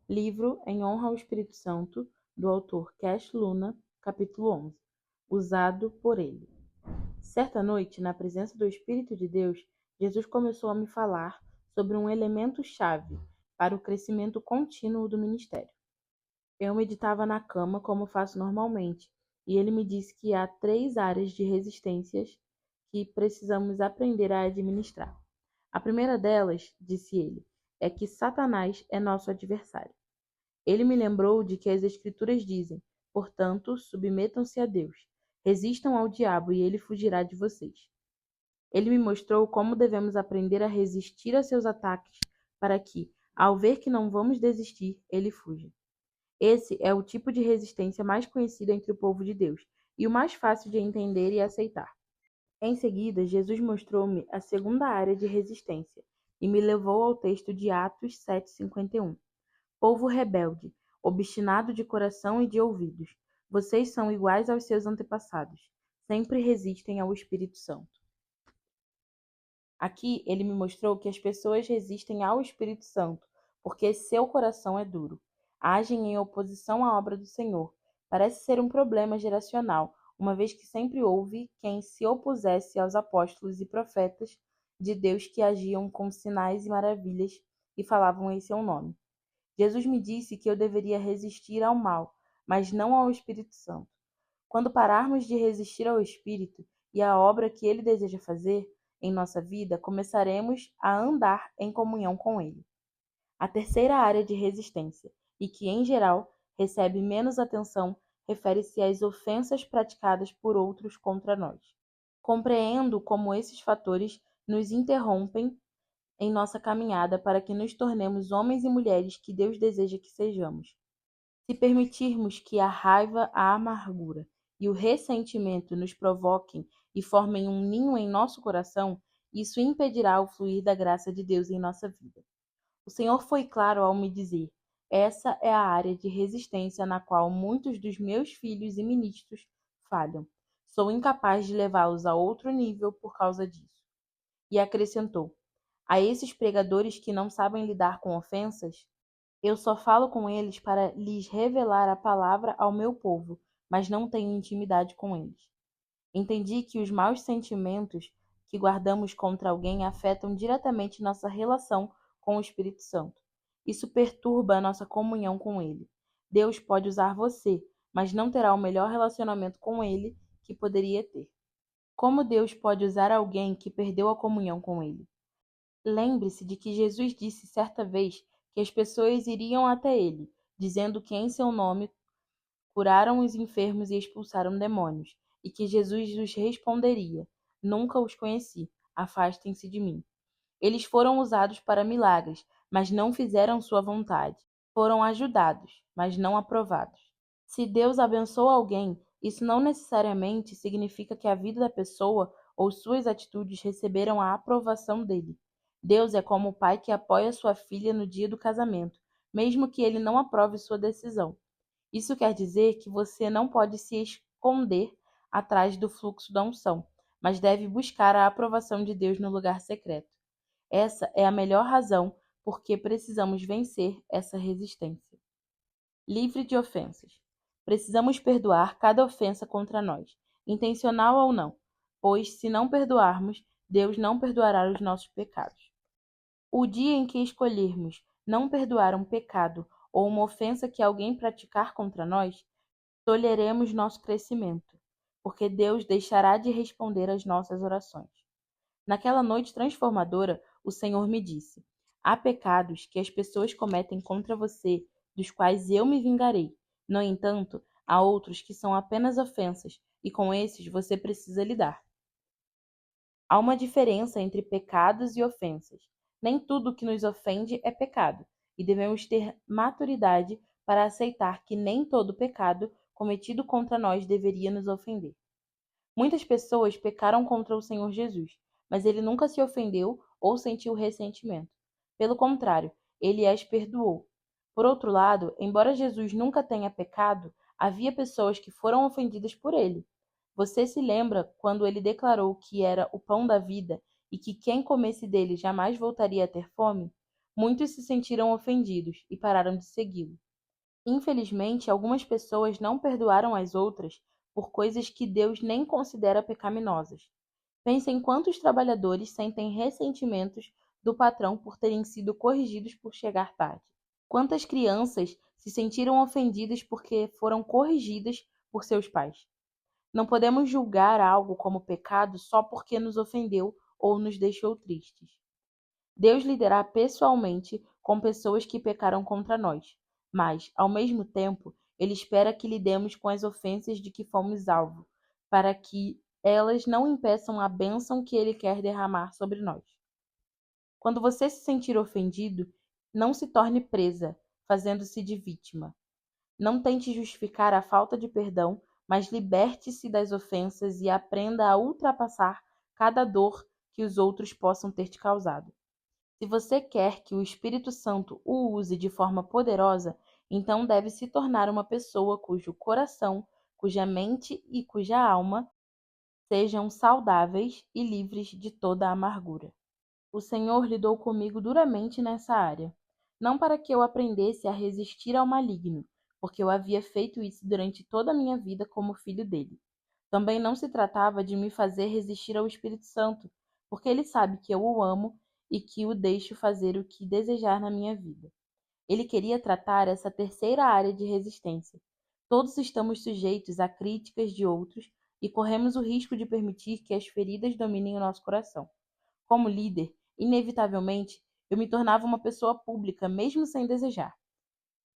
Livro Em Honra ao Espírito Santo, do autor Cash Luna, capítulo 11. Usado por ele. Certa noite, na presença do Espírito de Deus, Jesus começou a me falar sobre um elemento-chave para o crescimento contínuo do ministério. Eu meditava na cama como faço normalmente, e ele me disse que há 3 áreas de resistências que precisamos aprender a administrar. A primeira delas, disse ele, é que Satanás é nosso adversário. Ele me lembrou de que as Escrituras dizem: portanto, submetam-se a Deus, resistam ao diabo e ele fugirá de vocês. Ele me mostrou como devemos aprender a resistir a seus ataques para que, ao ver que não vamos desistir, ele fuja. Esse é o tipo de resistência mais conhecido entre o povo de Deus e o mais fácil de entender e aceitar. Em seguida, Jesus mostrou-me a segunda área de resistência e me levou ao texto de Atos 7:51. Povo rebelde, obstinado de coração e de ouvidos, vocês são iguais aos seus antepassados, sempre resistem ao Espírito Santo. Aqui ele me mostrou que as pessoas resistem ao Espírito Santo porque seu coração é duro. Agem em oposição à obra do Senhor. Parece ser um problema geracional, uma vez que sempre houve quem se opusesse aos apóstolos e profetas de Deus que agiam com sinais e maravilhas e falavam em seu nome. Jesus me disse que eu deveria resistir ao mal, mas não ao Espírito Santo. Quando pararmos de resistir ao Espírito e à obra que ele deseja fazer em nossa vida, começaremos a andar em comunhão com ele. A terceira área de resistência, e que, em geral, recebe menos atenção, refere-se às ofensas praticadas por outros contra nós. Compreendo como esses fatores nos interrompem em nossa caminhada para que nos tornemos homens e mulheres que Deus deseja que sejamos. Se permitirmos que a raiva, a amargura e o ressentimento nos provoquem e formem um ninho em nosso coração, isso impedirá o fluir da graça de Deus em nossa vida. O Senhor foi claro ao me dizer: essa é a área de resistência na qual muitos dos meus filhos e ministros falham. Sou incapaz de levá-los a outro nível por causa disso. E acrescentou: a esses pregadores que não sabem lidar com ofensas, eu só falo com eles para lhes revelar a palavra ao meu povo, mas não tenho intimidade com eles. Entendi que os maus sentimentos que guardamos contra alguém afetam diretamente nossa relação com o Espírito Santo. Isso perturba a nossa comunhão com ele. Deus pode usar você, mas não terá o melhor relacionamento com ele que poderia ter. Como Deus pode usar alguém que perdeu a comunhão com ele? Lembre-se de que Jesus disse certa vez que as pessoas iriam até ele, dizendo que em seu nome curaram os enfermos e expulsaram demônios, e que Jesus os responderia: nunca os conheci, afastem-se de mim. Eles foram usados para milagres, mas não fizeram sua vontade. Foram ajudados, mas não aprovados. Se Deus abençoa alguém, isso não necessariamente significa que a vida da pessoa ou suas atitudes receberam a aprovação dele. Deus é como o pai que apoia sua filha no dia do casamento, mesmo que ele não aprove sua decisão. Isso quer dizer que você não pode se esconder atrás do fluxo da unção, mas deve buscar a aprovação de Deus no lugar secreto. Essa é a melhor razão por que precisamos vencer essa resistência. Livre de ofensas. Precisamos perdoar cada ofensa contra nós, intencional ou não, pois, se não perdoarmos, Deus não perdoará os nossos pecados. O dia em que escolhermos não perdoar um pecado ou uma ofensa que alguém praticar contra nós, tolheremos nosso crescimento, porque Deus deixará de responder às nossas orações. Naquela noite transformadora, o Senhor me disse: há pecados que as pessoas cometem contra você, dos quais eu me vingarei. No entanto, há outros que são apenas ofensas, e com esses você precisa lidar. Há uma diferença entre pecados e ofensas. Nem tudo que nos ofende é pecado, e devemos ter maturidade para aceitar que nem todo pecado cometido contra nós deveria nos ofender. Muitas pessoas pecaram contra o Senhor Jesus, mas ele nunca se ofendeu ou sentiu ressentimento. Pelo contrário, ele as perdoou. Por outro lado, embora Jesus nunca tenha pecado, havia pessoas que foram ofendidas por ele. Você se lembra quando ele declarou que era o pão da vida e que quem comesse dele jamais voltaria a ter fome? muitos se sentiram ofendidos e pararam de segui-lo. Infelizmente, algumas pessoas não perdoaram as outras por coisas que Deus nem considera pecaminosas. Pense em quantos trabalhadores sentem ressentimentos do patrão por terem sido corrigidos por chegar tarde. Quantas crianças se sentiram ofendidas porque foram corrigidas por seus pais. Não podemos julgar algo como pecado só porque nos ofendeu ou nos deixou tristes. Deus lidará pessoalmente com pessoas que pecaram contra nós, mas, ao mesmo tempo, Ele espera que lidemos com as ofensas de que fomos alvo, para que elas não impeçam a bênção que Ele quer derramar sobre nós. Quando você se sentir ofendido, não se torne presa, fazendo-se de vítima. Não tente justificar a falta de perdão, mas liberte-se das ofensas e aprenda a ultrapassar cada dor que os outros possam ter te causado. Se você quer que o Espírito Santo o use de forma poderosa, então deve se tornar uma pessoa cujo coração, cuja mente e cuja alma sejam saudáveis e livres de toda a amargura. O Senhor lidou comigo duramente nessa área, não para que eu aprendesse a resistir ao maligno, porque eu havia feito isso durante toda a minha vida como filho dele. Também não se tratava de me fazer resistir ao Espírito Santo, porque ele sabe que eu o amo e que o deixo fazer o que desejar na minha vida. Ele queria tratar essa terceira área de resistência. Todos estamos sujeitos a críticas de outros e corremos o risco de permitir que as feridas dominem o nosso coração. Como líder, inevitavelmente, eu me tornava uma pessoa pública, mesmo sem desejar.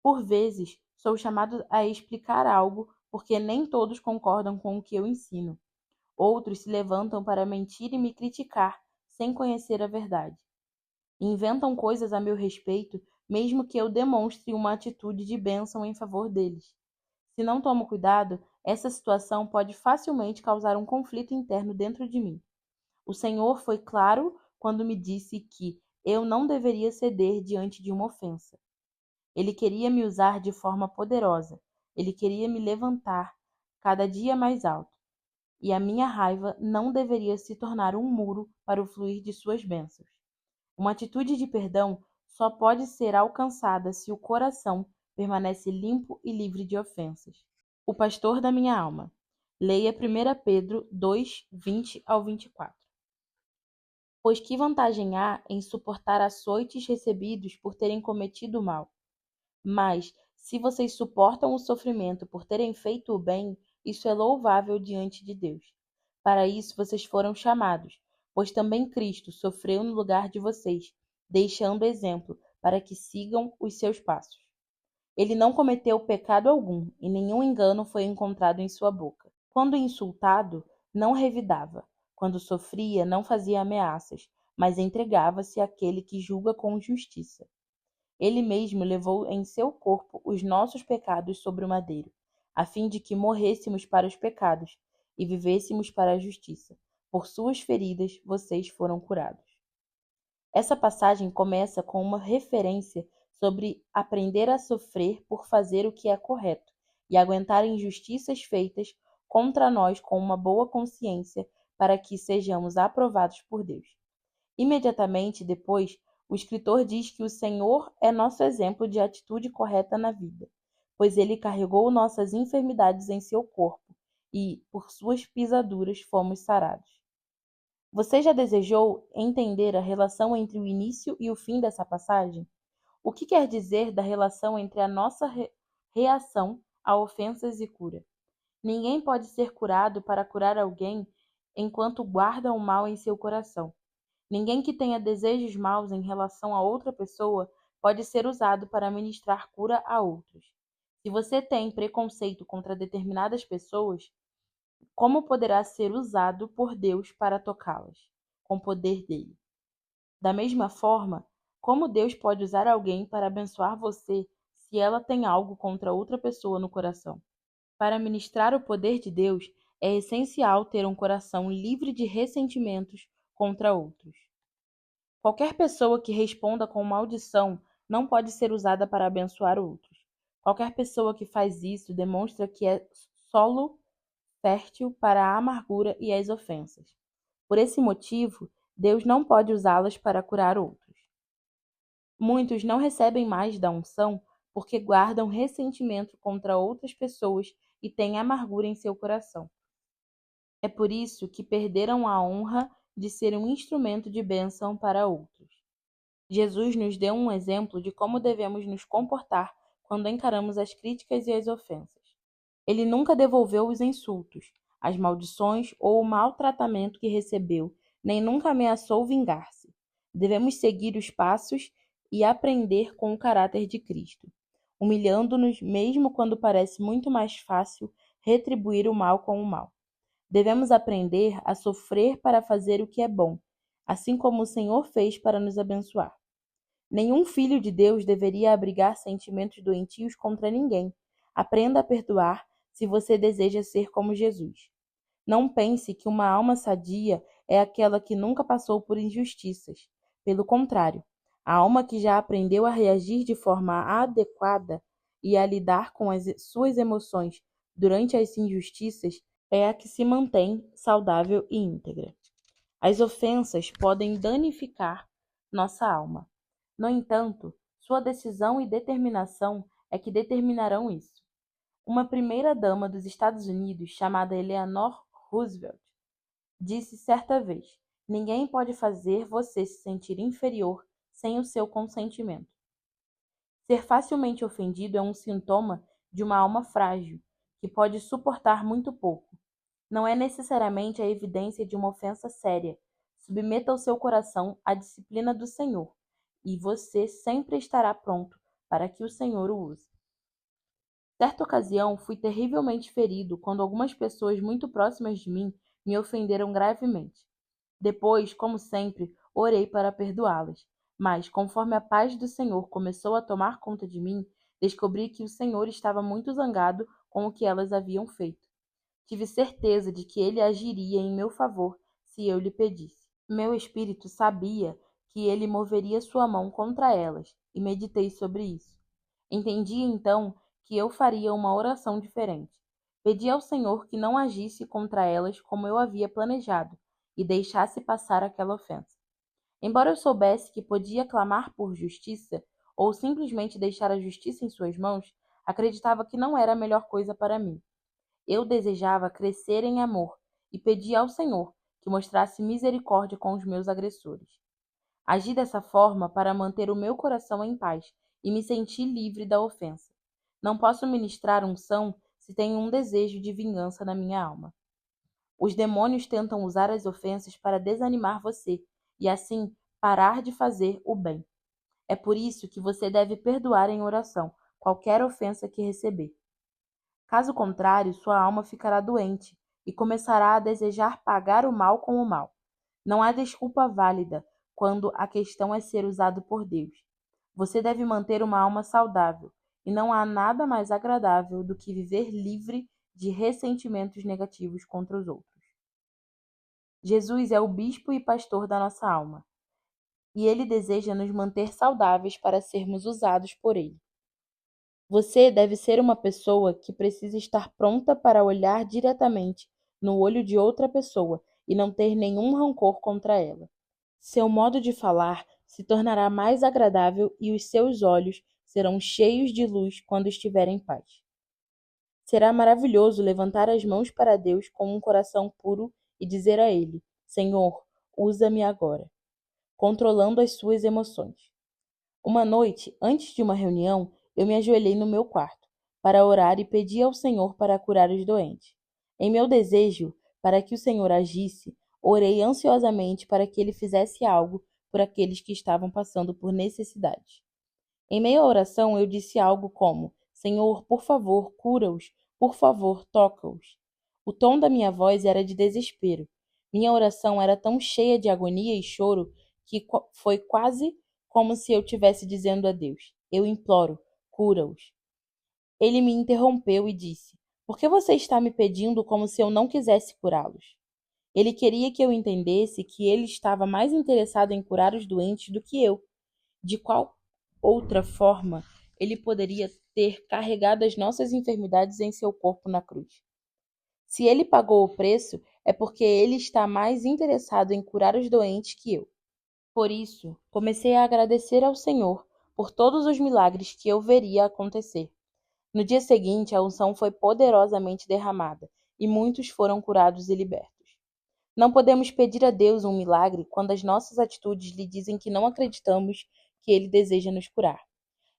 Por vezes, sou chamado a explicar algo porque nem todos concordam com o que eu ensino. Outros se levantam para mentir e me criticar, sem conhecer a verdade. Inventam coisas a meu respeito, mesmo que eu demonstre uma atitude de bênção em favor deles. Se não tomo cuidado, essa situação pode facilmente causar um conflito interno dentro de mim. O Senhor foi claro quando me disse que eu não deveria ceder diante de uma ofensa. Ele queria me usar de forma poderosa. Ele queria me levantar cada dia mais alto. E a minha raiva não deveria se tornar um muro para o fluir de suas bênçãos. Uma atitude de perdão só pode ser alcançada se o coração permanece limpo e livre de ofensas. O pastor da minha alma. Leia 1 Pedro 2, 20 ao 24. Pois que vantagem há em suportar açoites recebidos por terem cometido o mal? Mas, se vocês suportam o sofrimento por terem feito o bem, isso é louvável diante de Deus. Para isso vocês foram chamados, pois também Cristo sofreu no lugar de vocês, deixando exemplo para que sigam os seus passos. Ele não cometeu pecado algum, e nenhum engano foi encontrado em sua boca. Quando insultado, não revidava. Quando sofria, não fazia ameaças, mas entregava-se àquele que julga com justiça. Ele mesmo levou em seu corpo os nossos pecados sobre o madeiro, a fim de que morrêssemos para os pecados e vivêssemos para a justiça. Por suas feridas vocês foram curados. Essa passagem começa com uma referência sobre aprender a sofrer por fazer o que é correto e aguentar injustiças feitas contra nós com uma boa consciência para que sejamos aprovados por Deus. Imediatamente depois, o escritor diz que o Senhor é nosso exemplo de atitude correta na vida, pois ele carregou nossas enfermidades em seu corpo e, por suas pisaduras, fomos sarados. Você já desejou entender a relação entre o início e o fim dessa passagem? O que quer dizer da relação entre a nossa reação a ofensas e cura? Ninguém pode ser curado para curar alguém enquanto guarda o mal em seu coração. Ninguém que tenha desejos maus em relação a outra pessoa pode ser usado para ministrar cura a outros. Se você tem preconceito contra determinadas pessoas, como poderá ser usado por Deus para tocá-las, com o poder dele? Da mesma forma, como Deus pode usar alguém para abençoar você se ela tem algo contra outra pessoa no coração? Para ministrar o poder de Deus, é essencial ter um coração livre de ressentimentos contra outros. Qualquer pessoa que responda com maldição não pode ser usada para abençoar outros. Qualquer pessoa que faz isso demonstra que é solo fértil para a amargura e as ofensas. Por esse motivo, Deus não pode usá-las para curar outros. Muitos não recebem mais da unção porque guardam ressentimento contra outras pessoas e têm amargura em seu coração. É por isso que perderam a honra de ser um instrumento de bênção para outros. Jesus nos deu um exemplo de como devemos nos comportar quando encaramos as críticas e as ofensas. Ele nunca devolveu os insultos, as maldições ou o maltratamento que recebeu, nem nunca ameaçou vingar-se. Devemos seguir os passos e aprender com o caráter de Cristo, humilhando-nos mesmo quando parece muito mais fácil retribuir o mal com o mal. Devemos aprender a sofrer para fazer o que é bom, assim como o Senhor fez para nos abençoar. Nenhum filho de Deus deveria abrigar sentimentos doentios contra ninguém. Aprenda a perdoar se você deseja ser como Jesus. Não pense que uma alma sadia é aquela que nunca passou por injustiças. Pelo contrário, a alma que já aprendeu a reagir de forma adequada e a lidar com as suas emoções durante as injustiças é a que se mantém saudável e íntegra. As ofensas podem danificar nossa alma. No entanto, sua decisão e determinação é que determinarão isso. Uma primeira-dama dos Estados Unidos, chamada Eleanor Roosevelt, disse certa vez: "Ninguém pode fazer você se sentir inferior sem o seu consentimento." Ser facilmente ofendido é um sintoma de uma alma frágil, que pode suportar muito pouco. Não é necessariamente a evidência de uma ofensa séria. Submeta o seu coração à disciplina do Senhor, e você sempre estará pronto para que o Senhor o use. Certa ocasião, fui terrivelmente ferido quando algumas pessoas muito próximas de mim me ofenderam gravemente. Depois, como sempre, orei para perdoá-las, mas, conforme a paz do Senhor começou a tomar conta de mim, descobri que o Senhor estava muito zangado com o que elas haviam feito. Tive certeza de que ele agiria em meu favor se eu lhe pedisse. Meu espírito sabia que ele moveria sua mão contra elas, e meditei sobre isso. Entendi então que eu faria uma oração diferente. Pedi ao Senhor que não agisse contra elas como eu havia planejado e deixasse passar aquela ofensa. Embora eu soubesse que podia clamar por justiça ou simplesmente deixar a justiça em suas mãos, acreditava que não era a melhor coisa para mim. Eu desejava crescer em amor e pedi ao Senhor que mostrasse misericórdia com os meus agressores. Agi dessa forma para manter o meu coração em paz e me sentir livre da ofensa. Não posso ministrar unção se tenho um desejo de vingança na minha alma. Os demônios tentam usar as ofensas para desanimar você e assim parar de fazer o bem. É por isso que você deve perdoar em oração qualquer ofensa que receber. Caso contrário, sua alma ficará doente e começará a desejar pagar o mal com o mal. Não há desculpa válida quando a questão é ser usado por Deus. Você deve manter uma alma saudável, e não há nada mais agradável do que viver livre de ressentimentos negativos contra os outros. Jesus é o bispo e pastor da nossa alma, e ele deseja nos manter saudáveis para sermos usados por ele. Você deve ser uma pessoa que precisa estar pronta para olhar diretamente no olho de outra pessoa e não ter nenhum rancor contra ela. Seu modo de falar se tornará mais agradável e os seus olhos serão cheios de luz quando estiver em paz. Será maravilhoso levantar as mãos para Deus com um coração puro e dizer a Ele: Senhor, usa-me agora, controlando as suas emoções. Uma noite, antes de uma reunião, eu me ajoelhei no meu quarto para orar e pedi ao Senhor para curar os doentes. Em meu desejo para que o Senhor agisse, orei ansiosamente para que ele fizesse algo por aqueles que estavam passando por necessidades. Em meio à oração, eu disse algo como: Senhor, por favor, cura-os, por favor, toca-os. O tom da minha voz era de desespero. Minha oração era tão cheia de agonia e choro que foi quase como se eu estivesse dizendo a Deus: Eu imploro, cura-os. Ele me interrompeu e disse: Por que você está me pedindo como se eu não quisesse curá-los? Ele queria que eu entendesse que ele estava mais interessado em curar os doentes do que eu. De qual outra forma ele poderia ter carregado as nossas enfermidades em seu corpo na cruz? Se ele pagou o preço, é porque ele está mais interessado em curar os doentes que eu. Por isso, comecei a agradecer ao Senhor por todos os milagres que eu veria acontecer. No dia seguinte, a unção foi poderosamente derramada e muitos foram curados e libertos. Não podemos pedir a Deus um milagre quando as nossas atitudes lhe dizem que não acreditamos que Ele deseja nos curar.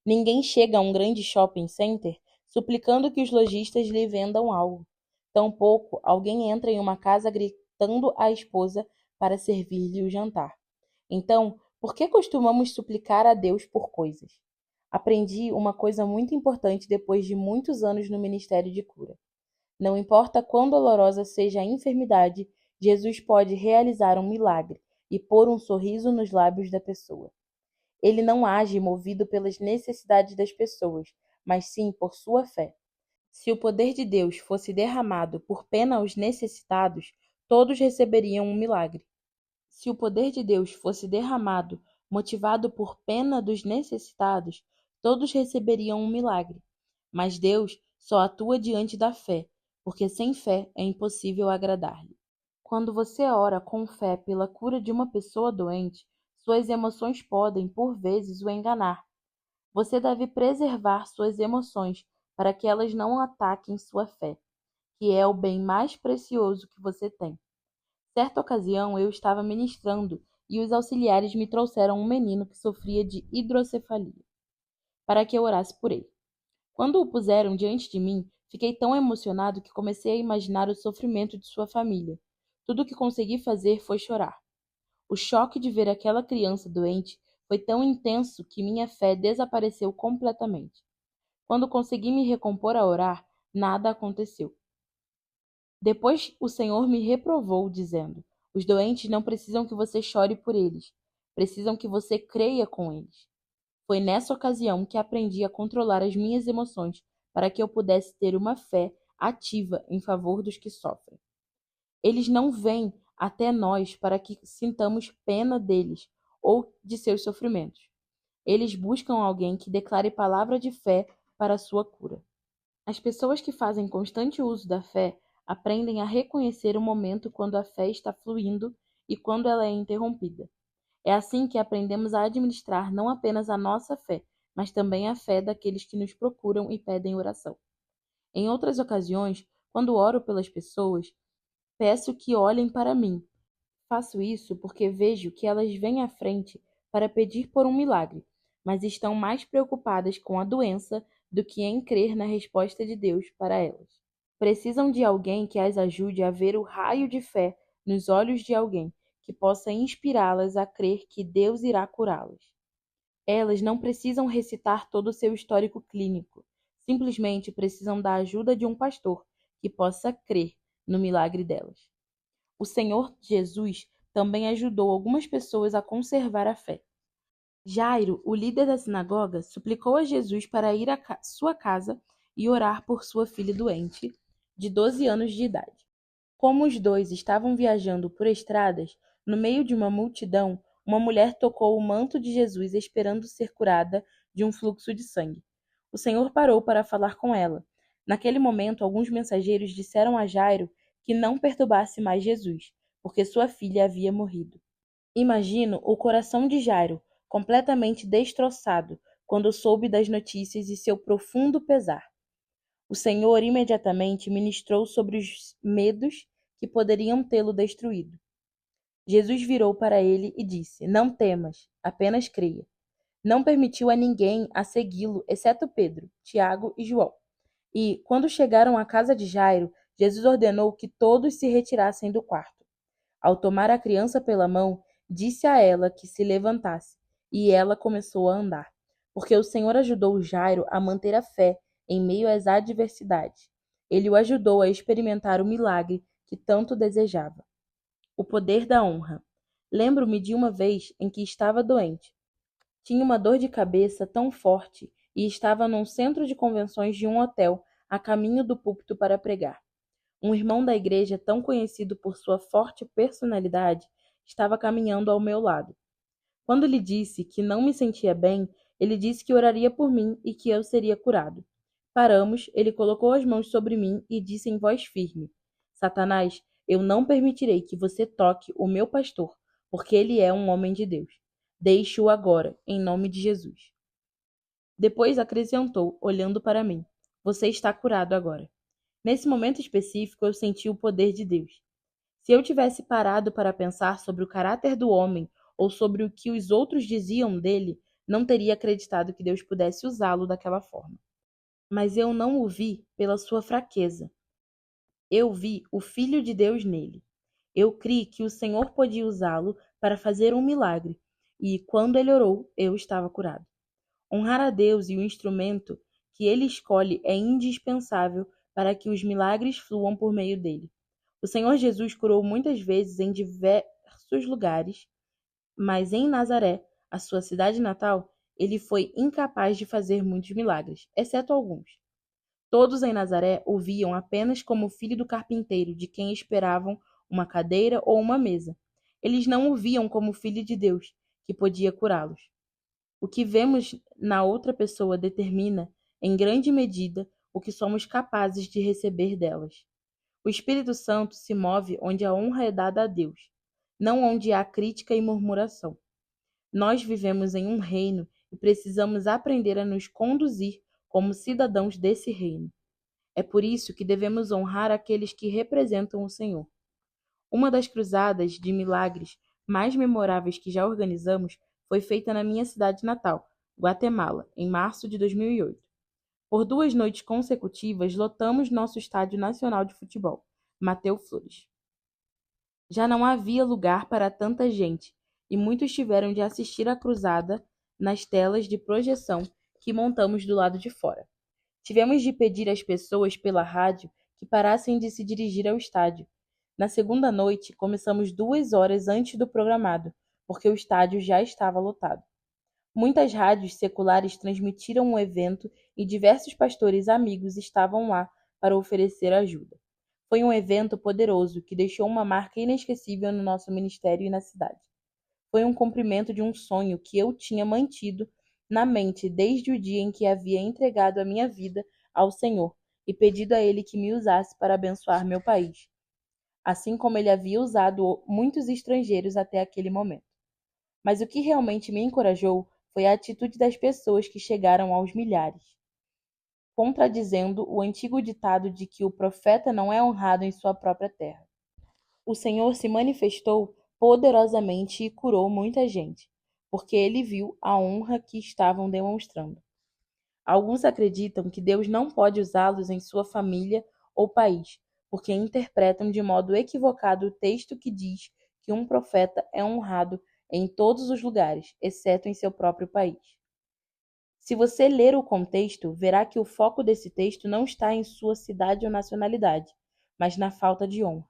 Ninguém chega a um grande shopping center suplicando que os lojistas lhe vendam algo. Tampouco alguém entra em uma casa gritando à esposa para servir-lhe o jantar. Então, por que costumamos suplicar a Deus por coisas? Aprendi uma coisa muito importante depois de muitos anos no ministério de cura. Não importa quão dolorosa seja a enfermidade, Jesus pode realizar um milagre e pôr um sorriso nos lábios da pessoa. Ele não age movido pelas necessidades das pessoas, mas sim por sua fé. Se o poder de Deus fosse derramado por pena aos necessitados, todos receberiam um milagre. Se o poder de Deus fosse derramado, motivado por pena dos necessitados, todos receberiam um milagre. Mas Deus só atua diante da fé, porque sem fé é impossível agradar-lhe. Quando você ora com fé pela cura de uma pessoa doente, suas emoções podem, por vezes, o enganar. Você deve preservar suas emoções para que elas não ataquem sua fé, que é o bem mais precioso que você tem. Certa ocasião, eu estava ministrando e os auxiliares me trouxeram um menino que sofria de hidrocefalia, para que eu orasse por ele. Quando o puseram diante de mim, fiquei tão emocionado que comecei a imaginar o sofrimento de sua família. Tudo o que consegui fazer foi chorar. O choque de ver aquela criança doente foi tão intenso que minha fé desapareceu completamente. Quando consegui me recompor a orar, nada aconteceu. Depois o Senhor me reprovou, dizendo: Os doentes não precisam que você chore por eles, precisam que você creia com eles. Foi nessa ocasião que aprendi a controlar as minhas emoções para que eu pudesse ter uma fé ativa em favor dos que sofrem. Eles não vêm até nós para que sintamos pena deles ou de seus sofrimentos. Eles buscam alguém que declare palavra de fé para a sua cura. As pessoas que fazem constante uso da fé aprendem a reconhecer o momento quando a fé está fluindo e quando ela é interrompida. É assim que aprendemos a administrar não apenas a nossa fé, mas também a fé daqueles que nos procuram e pedem oração. Em outras ocasiões, quando oro pelas pessoas, peço que olhem para mim. Faço isso porque vejo que elas vêm à frente para pedir por um milagre, mas estão mais preocupadas com a doença do que em crer na resposta de Deus para elas. Precisam de alguém que as ajude a ver o raio de fé nos olhos de alguém que possa inspirá-las a crer que Deus irá curá-las. Elas não precisam recitar todo o seu histórico clínico, simplesmente precisam da ajuda de um pastor que possa crer no milagre delas. O Senhor Jesus também ajudou algumas pessoas a conservar a fé. Jairo, o líder da sinagoga, suplicou a Jesus para ir à sua casa e orar por sua filha doente, de 12 anos de idade. Como os dois estavam viajando por estradas, no meio de uma multidão, uma mulher tocou o manto de Jesus esperando ser curada de um fluxo de sangue. O Senhor parou para falar com ela. Naquele momento, alguns mensageiros disseram a Jairo que não perturbasse mais Jesus, porque sua filha havia morrido. Imagino o coração de Jairo, completamente destroçado, quando soube das notícias e seu profundo pesar. O Senhor imediatamente ministrou sobre os medos que poderiam tê-lo destruído. Jesus virou para ele e disse: Não temas, apenas creia. Não permitiu a ninguém a segui-lo, exceto Pedro, Tiago e João. E, quando chegaram à casa de Jairo, Jesus ordenou que todos se retirassem do quarto. Ao tomar a criança pela mão, disse a ela que se levantasse, e ela começou a andar, porque o Senhor ajudou Jairo a manter a fé em meio às adversidades. Ele o ajudou a experimentar o milagre que tanto desejava. O poder da honra. Lembro-me de uma vez em que estava doente. Tinha uma dor de cabeça tão forte e estava num centro de convenções de um hotel, a caminho do púlpito para pregar. Um irmão da igreja, tão conhecido por sua forte personalidade, estava caminhando ao meu lado. Quando lhe disse que não me sentia bem, ele disse que oraria por mim e que eu seria curado. Paramos, ele colocou as mãos sobre mim e disse em voz firme: Satanás, eu não permitirei que você toque o meu pastor, porque ele é um homem de Deus. Deixe-o agora, em nome de Jesus. Depois acrescentou, olhando para mim: Você está curado agora. Nesse momento específico, eu senti o poder de Deus. Se eu tivesse parado para pensar sobre o caráter do homem ou sobre o que os outros diziam dele, não teria acreditado que Deus pudesse usá-lo daquela forma. Mas eu não o vi pela sua fraqueza. Eu vi o Filho de Deus nele. Eu criei que o Senhor podia usá-lo para fazer um milagre, e quando ele orou, eu estava curado. Honrar a Deus e o instrumento que ele escolhe é indispensável para que os milagres fluam por meio dele. O Senhor Jesus curou muitas vezes em diversos lugares, mas em Nazaré, a sua cidade natal, ele foi incapaz de fazer muitos milagres, exceto alguns. Todos em Nazaré o viam apenas como filho do carpinteiro, de quem esperavam uma cadeira ou uma mesa. Eles não o viam como filho de Deus, que podia curá-los. O que vemos na outra pessoa determina, em grande medida, o que somos capazes de receber delas. O Espírito Santo se move onde a honra é dada a Deus, não onde há crítica e murmuração. Nós vivemos em um reino e precisamos aprender a nos conduzir como cidadãos desse reino. É por isso que devemos honrar aqueles que representam o Senhor. Uma das cruzadas de milagres mais memoráveis que já organizamos foi feita na minha cidade natal, Guatemala, em março de 2008. Por 2 noites consecutivas, lotamos nosso estádio nacional de futebol, Mateu Flores. Já não havia lugar para tanta gente, e muitos tiveram de assistir à cruzada nas telas de projeção que montamos do lado de fora. Tivemos de pedir às pessoas pela rádio que parassem de se dirigir ao estádio. Na segunda noite, começamos 2 horas antes do programado, porque o estádio já estava lotado. Muitas rádios seculares transmitiram o evento e diversos pastores amigos estavam lá para oferecer ajuda. Foi um evento poderoso que deixou uma marca inesquecível no nosso ministério e na cidade. Foi um cumprimento de um sonho que eu tinha mantido na mente desde o dia em que havia entregado a minha vida ao Senhor e pedido a Ele que me usasse para abençoar meu país, assim como Ele havia usado muitos estrangeiros até aquele momento. Mas o que realmente me encorajou foi a atitude das pessoas que chegaram aos milhares, contradizendo o antigo ditado de que o profeta não é honrado em sua própria terra. O Senhor se manifestou poderosamente e curou muita gente, porque ele viu a honra que estavam demonstrando. Alguns acreditam que Deus não pode usá-los em sua família ou país, porque interpretam de modo equivocado o texto que diz que um profeta é honrado em todos os lugares, exceto em seu próprio país. Se você ler o contexto, verá que o foco desse texto não está em sua cidade ou nacionalidade, mas na falta de honra.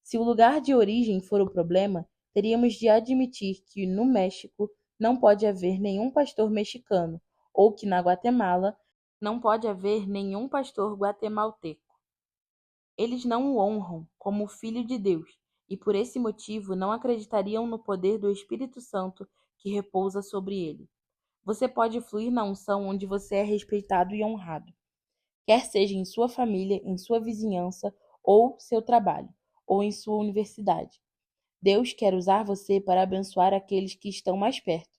Se o lugar de origem for o problema, teríamos de admitir que no México não pode haver nenhum pastor mexicano, ou que na Guatemala não pode haver nenhum pastor guatemalteco. Eles não o honram como o Filho de Deus, e por esse motivo não acreditariam no poder do Espírito Santo que repousa sobre ele. Você pode fluir na unção onde você é respeitado e honrado, quer seja em sua família, em sua vizinhança, ou seu trabalho, ou em sua universidade. Deus quer usar você para abençoar aqueles que estão mais perto.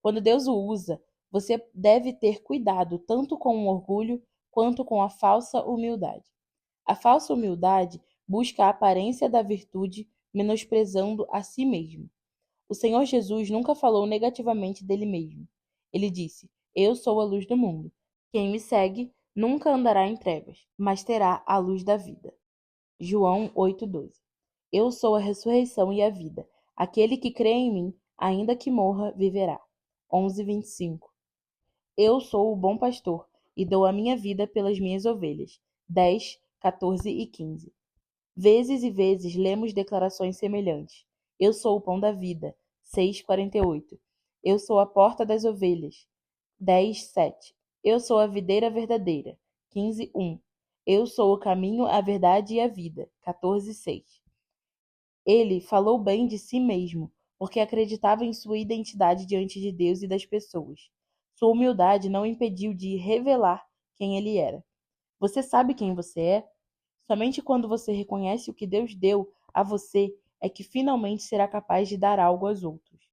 Quando Deus o usa, você deve ter cuidado tanto com o orgulho quanto com a falsa humildade. A falsa humildade busca a aparência da virtude, menosprezando a si mesmo. O Senhor Jesus nunca falou negativamente dele mesmo. Ele disse: Eu sou a luz do mundo. Quem me segue nunca andará em trevas, mas terá a luz da vida. João 8,12. Eu sou a ressurreição e a vida. Aquele que crê em mim, ainda que morra, viverá. 11:25. Eu sou o bom pastor e dou a minha vida pelas minhas ovelhas. 10, 14 e 15. Vezes e vezes lemos declarações semelhantes. Eu sou o pão da vida. 6:48. Eu sou a porta das ovelhas. 10:7. Eu sou a videira verdadeira. 15:1. Eu sou o caminho, a verdade e a vida. 14:6. Ele falou bem de si mesmo, porque acreditava em sua identidade diante de Deus e das pessoas. Sua humildade não o impediu de revelar quem ele era. Você sabe quem você é? Somente quando você reconhece o que Deus deu a você é que finalmente será capaz de dar algo aos outros.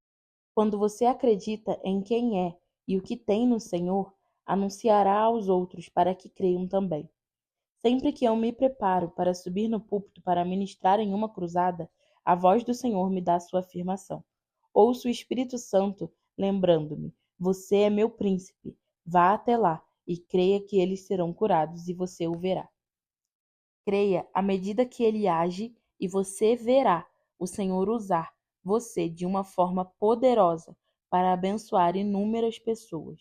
Quando você acredita em quem é, e o que tem no Senhor anunciará aos outros para que creiam também. Sempre que eu me preparo para subir no púlpito para ministrar em uma cruzada, a voz do Senhor me dá sua afirmação. Ouço o Espírito Santo lembrando-me: você é meu príncipe. Vá até lá e creia que eles serão curados e você o verá. Creia à medida que ele age e você verá o Senhor usar você de uma forma poderosa para abençoar inúmeras pessoas.